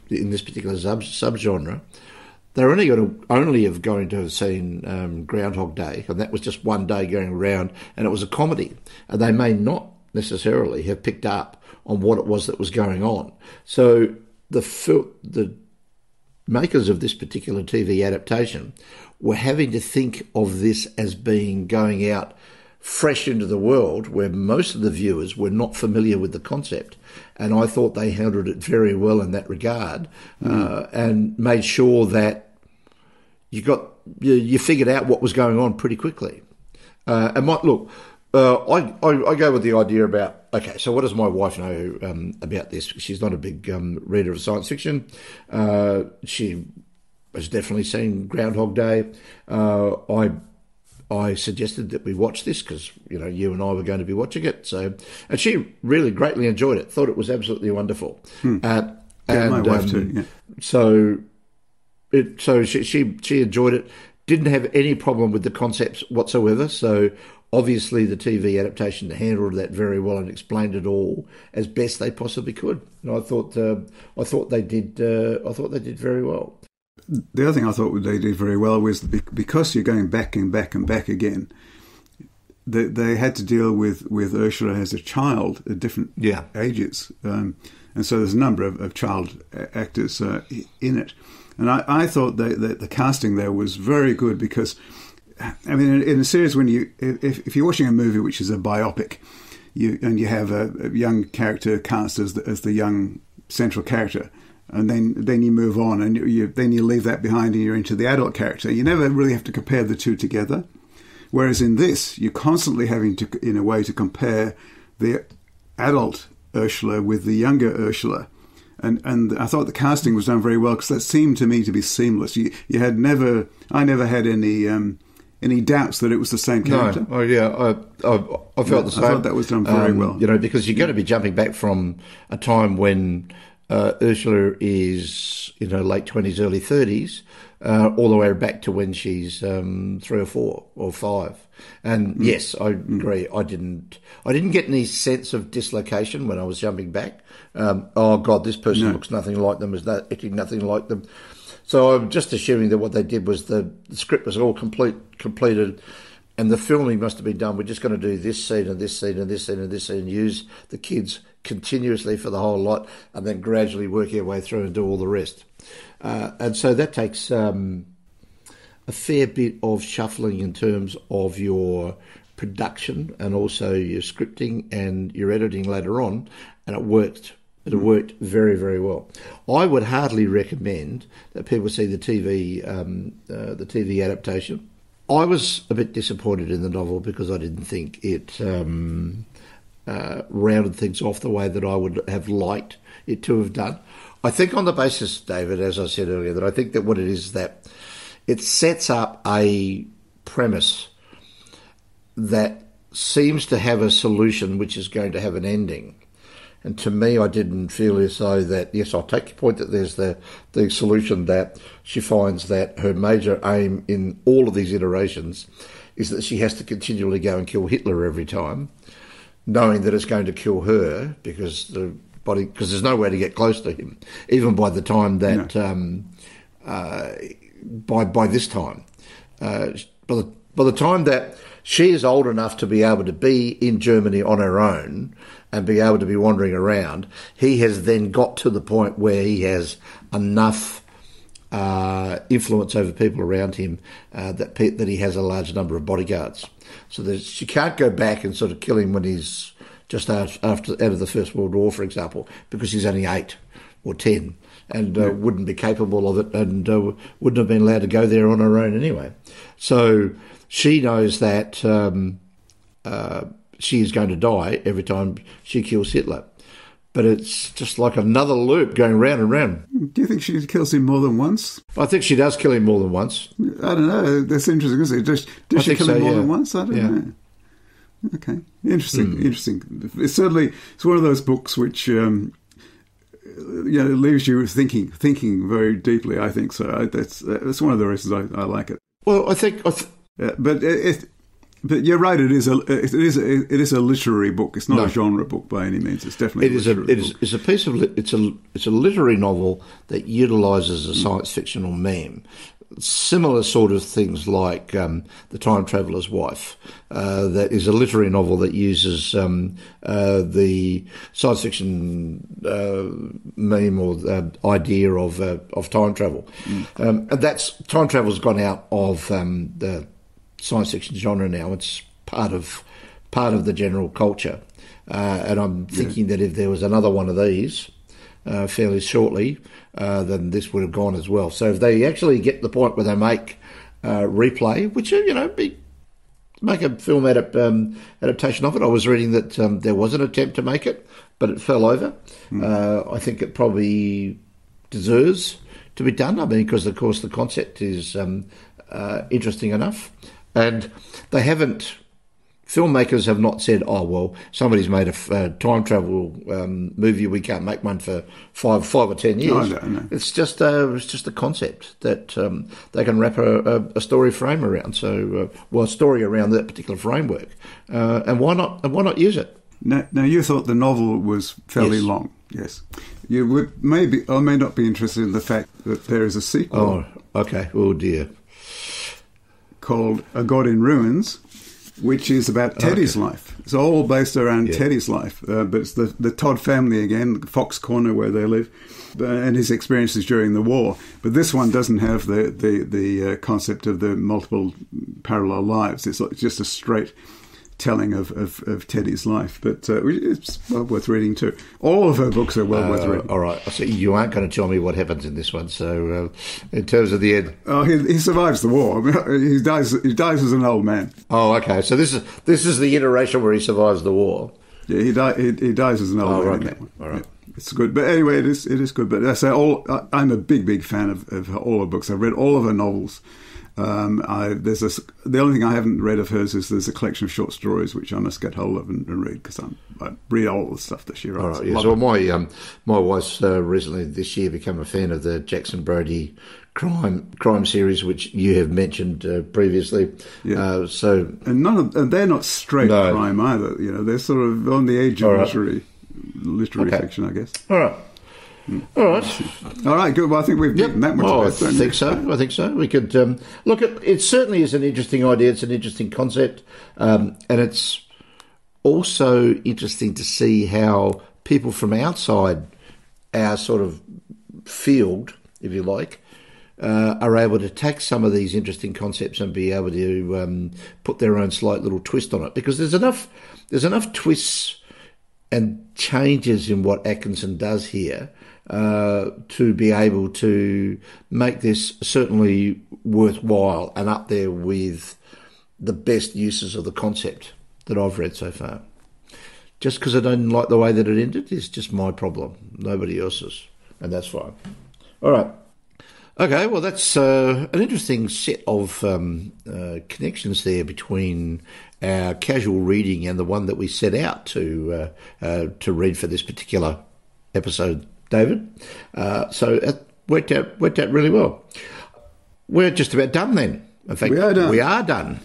this particular subgenre, they're only going to have seen Groundhog Day, and that was just one day going around, and it was a comedy, and they may not necessarily have picked up on what it was that was going on. So the makers of this particular TV adaptation were having to think of this as being going out fresh into the world where most of the viewers were not familiar with the concept. And I thought they handled it very well in that regard, and made sure that you figured out what was going on pretty quickly. I go with the idea about, okay, so what does my wife know about this? She's not a big reader of science fiction. She has definitely seen Groundhog Day. I suggested that we watch this because, you and I were going to be watching it. And she really greatly enjoyed it, thought it was absolutely wonderful.
My wife too, yeah.
So she enjoyed it, didn't have any problem with the concepts whatsoever. So obviously the TV adaptation handled that very well and explained it all as best they possibly could. And I thought they did very well.
The other thing I thought they did very well was because you're going back and back and back again, they had to deal with Ursula as a child at different ages. And so there's a number of child actors in it. And I thought that the casting there was very good because, I mean, in a series if you're watching a movie which is a biopic, you have a young character cast as the young central character, and then you move on, and then you leave that behind and you're into the adult character. You never really have to compare the two together. Whereas in this, you're constantly having to, in a way, to compare the adult Ursula with the younger Ursula. And I thought the casting was done very well because that seemed to me to be seamless. I never had any doubts that it was the same character.
No, I felt the same.
I thought that was done very well.
Because you're going to be jumping back from a time when Ursula is in her late 20s, early 30s, all the way back to when she's 3 or 4 or 5. And yes, I agree. I didn't get any sense of dislocation when I was jumping back. Oh God, this person looks nothing like them, is acting nothing like them. So I'm just assuming that what they did was the script was all completed, and the filming must have been done. We're just going to do this scene and this scene and this scene and this scene, and use the kids continuously for the whole lot, and then gradually work our way through and do all the rest. And so that takes a fair bit of shuffling in terms of your production and also your scripting and your editing later on, and it worked. It worked very, very well. I would hardly recommend that people see the TV adaptation. I was a bit disappointed in the novel because I didn't think it rounded things off the way that I would have liked it to have done. I think on the basis, David, as I said earlier, that I think that what it is that it sets up a premise that seems to have a solution which is going to have an ending. And to me, I didn't feel as though that, yes, I'll take your point that there's the solution that she finds that her major aim in all of these iterations is that she has to continually go and kill Hitler every time, knowing that it's going to kill her because there's nowhere to get close to him, even by the time that, by this time. By the time that she is old enough to be able to be in Germany on her own and be able to be wandering around, he has then got to the point where he has enough influence over people around him that he has a large number of bodyguards. So that she can't go back and sort of kill him when he's just out of the First World War, for example, because he's only 8 or 10 and wouldn't be capable of it and wouldn't have been allowed to go there on her own anyway. So she knows that she is going to die every time she kills Hitler. But it's just like another loop going round and round.
Do you think she kills him more than once?
I think she does kill him more than once.
I don't know. That's interesting, isn't it? Does she kill him more than once? I don't know. Okay. Interesting. It's one of those books which leaves you thinking very deeply, I think. So that's one of the reasons I like it.
Well, I think...
But you're right. It is a literary book. It's not a genre book by any means. It's definitely
it's a literary novel that utilises a science fictional meme. Similar sort of things like The Time Traveller's Wife. That is a literary novel that uses the science fiction meme or idea of time travel. And that's time travel's gone out of the science fiction genre now. It's part of the general culture, and I'm thinking that if there was another one of these fairly shortly, then this would have gone as well. So if they actually get to the point where they make Replay, which make a film adaptation of it. I was reading that there was an attempt to make it, but it fell over. I think it probably deserves to be done. I mean, because of course the concept is interesting enough. And filmmakers have not said, oh, well, somebody's made a time travel movie, we can't make one for five or 10 years. No. It's just a concept that they can wrap a story frame around. So, a story around that particular framework. And why not use it?
Now, you thought the novel was fairly long. Yes. You would maybe or may not be interested in the fact that there is a sequel.
Oh, okay. Oh, dear.
Called A God in Ruins, which is about Teddy's life. It's all based around Teddy's life, but it's the Todd family again, Fox Corner where they live, and his experiences during the war. But this one doesn't have the concept of the multiple parallel lives. It's just a straight telling of Teddy's life, but it's well worth reading too. All of her books are well worth reading.
All right, so you aren't going to tell me what happens in this one. So, in terms of the end,
he survives the war. He dies as an old man.
Oh, okay. So this is the iteration where he survives the war.
Yeah, he dies as an old man.
Okay. All right.
Yeah. It's good, but anyway, it is good. But I say I'm a big fan of all her books. I've read all of her novels. The only thing I haven't read of hers is there's a collection of short stories which I must get hold of and read because I read all the stuff that she writes.
All right, yes. Well, my wife's recently this year become a fan of the Jackson Brodie crime series, which you have mentioned previously.
Yeah. And they're not straight crime either. They're sort of on the edge of literary fiction, I guess.
All right. All right,
good. Well, I think we've beaten that much.
I think so. We could look at it. Certainly is an interesting idea. It's an interesting concept, and it's also interesting to see how people from outside our sort of field, if you like, are able to take some of these interesting concepts and be able to put their own slight little twist on it. Because there's enough twists and changes in what Atkinson does here. To be able to make this certainly worthwhile and up there with the best uses of the concept that I've read so far. just because I don't like the way that it ended, it's just my problem, nobody else's, and that's fine. All right. Okay, well, that's an interesting set of connections there between our casual reading and the one that we set out to read for this particular episode, David. So it worked out really well. We're just about done then. In fact, we are done.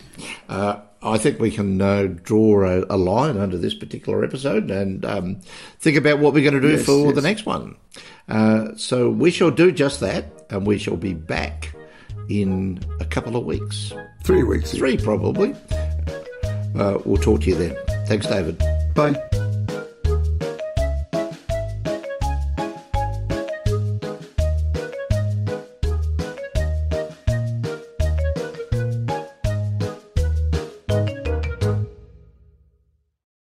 I think we can draw a line under this particular episode and think about what we're going to do for the next one. So we shall do just that, and we shall be back in a couple of weeks.
3 weeks.
3 probably. We'll talk to you then. Thanks, David.
Bye.